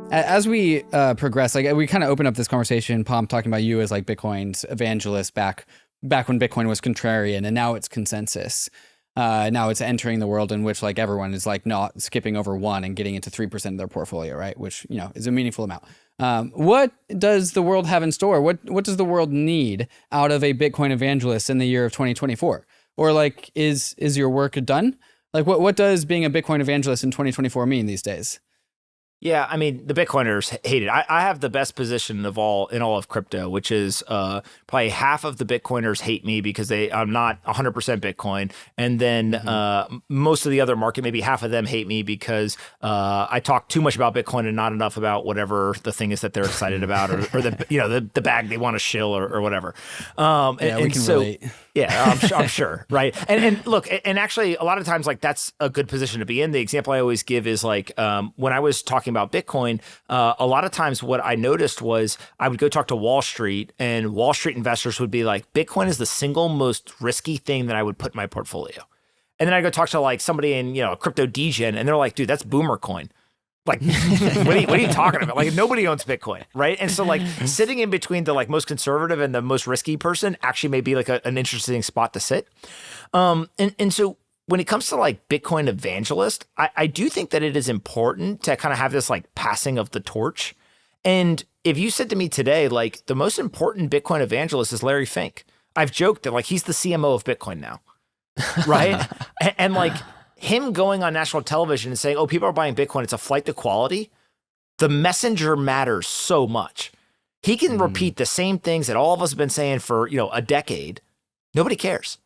As we progress, like we kind of open up this conversation, Pom talking about you as like Bitcoin's evangelist back when Bitcoin was contrarian, and now it's consensus. Now it's entering the world in which like everyone is like not skipping over 1 and getting into 3% of their portfolio, right? Which, you know, is a meaningful amount. What does the world have in store? What does the world need out of a Bitcoin evangelist in the year of 2024? Or like, is your work done? Like, what does being a Bitcoin evangelist in 2024 mean these days? Yeah, I mean, the Bitcoiners hate it. I have the best position of all in all of crypto, which is probably half of the Bitcoiners hate me because I'm not 100% Bitcoin, and then most of the other market, maybe half of them hate me because I talk too much about Bitcoin and not enough about whatever the thing is that they're excited about, or the bag they want to shill or whatever. Yeah, we can relate. Yeah, I'm sure, right? And look, and actually, a lot of times, like that's a good position to be in. The example I always give is like when I was talking about Bitcoin, a lot of times what I noticed was I would go talk to Wall Street, and Wall Street investors would be like, Bitcoin is the single most risky thing that I would put in my portfolio. And then I go talk to like somebody in a crypto degen, and they're like, dude, that's boomer coin. Like, what are you talking about? Like, nobody owns Bitcoin, right? And so, like, sitting in between the like most conservative and the most risky person actually may be like an interesting spot to sit. And so when it comes to like Bitcoin evangelist, I do think that it is important to kind of have this like passing of the torch. And if you said to me today, like the most important Bitcoin evangelist is Larry Fink, I've joked that like he's the CMO of Bitcoin now, right? and like, him going on national television and saying, oh, people are buying Bitcoin, it's a flight to quality. The messenger matters so much. He can repeat the same things that all of us have been saying for, a decade. Nobody cares.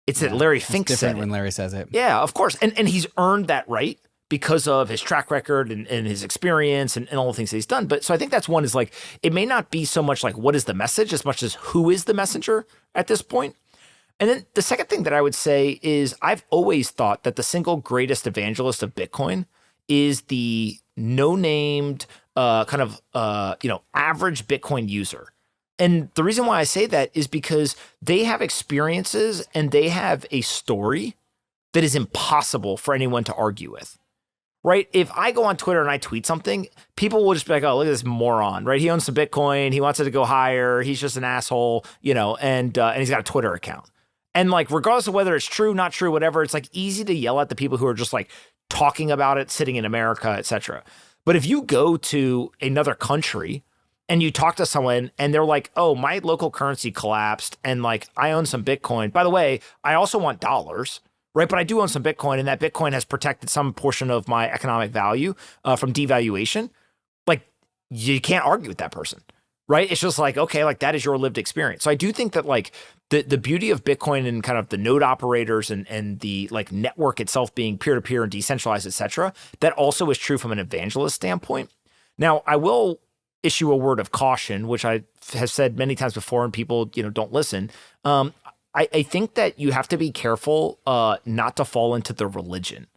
It's that Larry Fink said it. When Larry says it. Yeah, of course. And he's earned that right because of his track record and his experience and all the things that he's done. But so I think that's one is like, it may not be so much like what is the message as much as who is the messenger at this point. And then the second thing that I would say is I've always thought that the single greatest evangelist of Bitcoin is the no-named average Bitcoin user. And the reason why I say that is because they have experiences and they have a story that is impossible for anyone to argue with. Right? If I go on Twitter and I tweet something, people will just be like, oh, look at this moron, right? He owns some Bitcoin. He wants it to go higher. He's just an asshole, and he's got a Twitter account. And like, regardless of whether it's true, not true, whatever, it's like easy to yell at the people who are just like talking about it, sitting in America, et cetera. But if you go to another country and you talk to someone and they're like, oh, my local currency collapsed and like I own some Bitcoin. By the way, I also want dollars, right? But I do own some Bitcoin, and that Bitcoin has protected some portion of my economic value from devaluation. Like, you can't argue with that person. Right? It's just like, okay, like that is your lived experience. So I do think that like the beauty of Bitcoin and kind of the node operators and the like network itself being peer-to-peer and decentralized, et cetera, that also is true from an evangelist standpoint. Now, I will issue a word of caution, which I have said many times before and people, don't listen. I think that you have to be careful not to fall into the religion.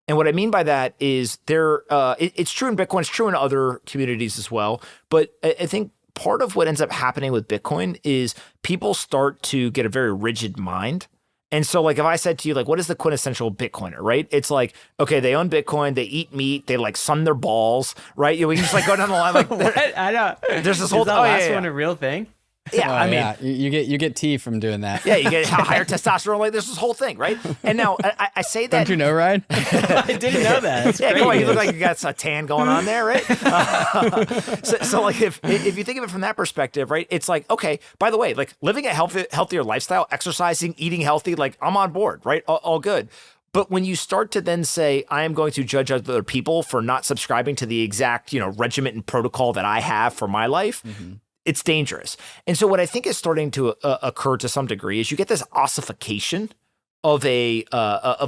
And what I mean by that is it's true in Bitcoin, it's true in other communities as well. But I think part of what ends up happening with Bitcoin is people start to get a very rigid mind. And so like if I said to you, like, what is the quintessential Bitcoiner, right? It's like, okay, they own Bitcoin, they eat meat, they like sun their balls, right? We can just like go down the line like what? I know. There's this whole last one a real thing? Yeah, I mean, yeah. You get tea from doing that. Yeah, you get higher testosterone. Like there's this whole thing, right? And now I say that. Don't you know, Ryan? I didn't know that. That's yeah, great. come on, you look like you got a tan going on there, right? So like if you think of it from that perspective, right? It's like, okay, by the way, like living a healthier lifestyle, exercising, eating healthy, like I'm on board, right? All good. But when you start to then say, I am going to judge other people for not subscribing to the exact, regiment and protocol that I have for my life, it's dangerous. And so what I think is starting to occur to some degree is you get this ossification of a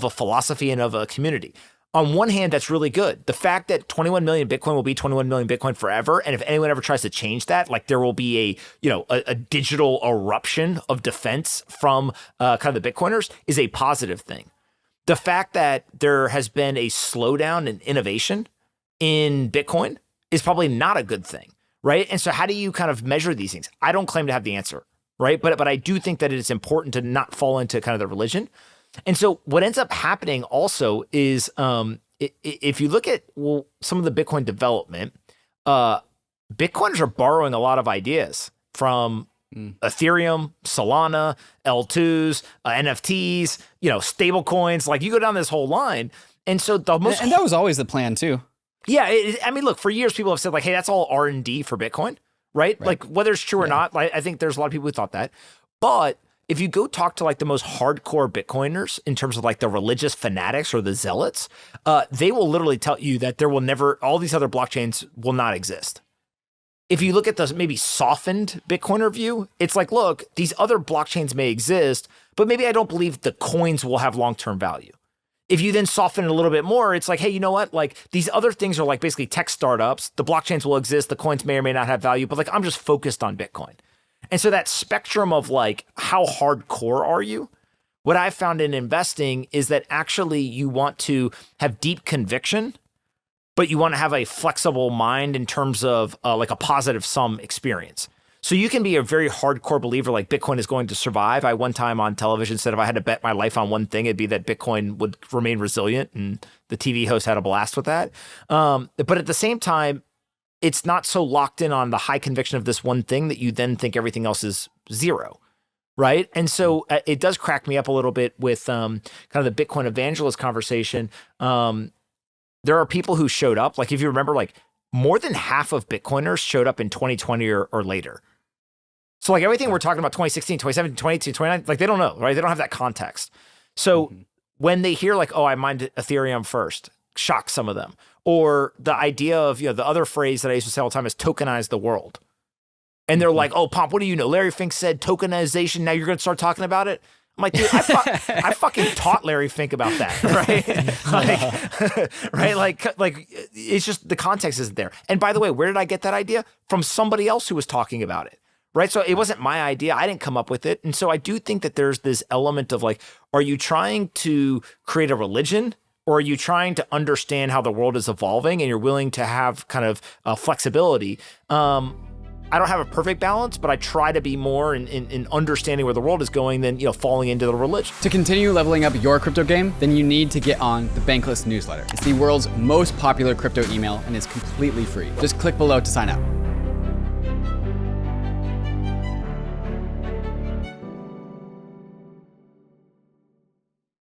philosophy and of a community. On one hand, that's really good. The fact that 21 million Bitcoin will be 21 million Bitcoin forever, and if anyone ever tries to change that, like there will be a digital eruption of defense from kind of the Bitcoiners is a positive thing. The fact that there has been a slowdown in innovation in Bitcoin is probably not a good thing. Right. And so how do you kind of measure these things? I don't claim to have the answer. Right. But I do think that it is important to not fall into kind of the religion. And so what ends up happening also is if you look at some of the Bitcoin development, Bitcoiners are borrowing a lot of ideas from Ethereum, Solana, L2s, NFTs, stable coins. Like you go down this whole line. And so and that was always the plan too. Yeah. I mean, look, for years, people have said like, hey, that's all R&D for Bitcoin, right? Like whether it's true or not, I think there's a lot of people who thought that. But if you go talk to like the most hardcore Bitcoiners in terms of like the religious fanatics or the zealots, they will literally tell you that there will never, all these other blockchains will not exist. If you look at the maybe softened Bitcoiner view, it's like, look, these other blockchains may exist, but maybe I don't believe the coins will have long-term value. If you then soften it a little bit more, it's like, hey, you know what? Like these other things are like basically tech startups. The blockchains will exist. The coins may or may not have value, but like I'm just focused on Bitcoin. And so that spectrum of like, how hardcore are you? What I've found in investing is that actually you want to have deep conviction, but you want to have a flexible mind in terms of like a positive sum experience. So you can be a very hardcore believer like Bitcoin is going to survive. I one time on television said if I had to bet my life on one thing, it'd be that Bitcoin would remain resilient, and the TV host had a blast with that. But at the same time, it's not so locked in on the high conviction of this one thing that you then think everything else is zero, right? And so it does crack me up a little bit with kind of the Bitcoin evangelist conversation. There are people who showed up, like if you remember, like more than half of Bitcoiners showed up in 2020 or later. So like everything we're talking about 2016, 2017, 2018, 2019, like they don't know, right? They don't have that context. So when they hear like, oh, I mined Ethereum first, shocks some of them. Or the idea of, the other phrase that I used to say all the time is tokenize the world. And they're like, oh, Pomp, what do you know? Like Fink said tokenization. Now you're going to start talking about it? I'm like, dude, I fucking taught Larry Fink about that, right? Like it's just the context isn't there. And by the way, where did I get that idea? From somebody else who was talking about it, right? So it wasn't my idea. I didn't come up with it. And so I do think that there's this element of like, are you trying to create a religion? Or are you trying to understand how the world is evolving and you're willing to have kind of flexibility? I don't have a perfect balance, but I try to be more in understanding where the world is going than falling into the religion. To continue leveling up your crypto game, then you need to get on the Bankless newsletter. It's the world's most popular crypto email and is completely free. Just click below to sign up.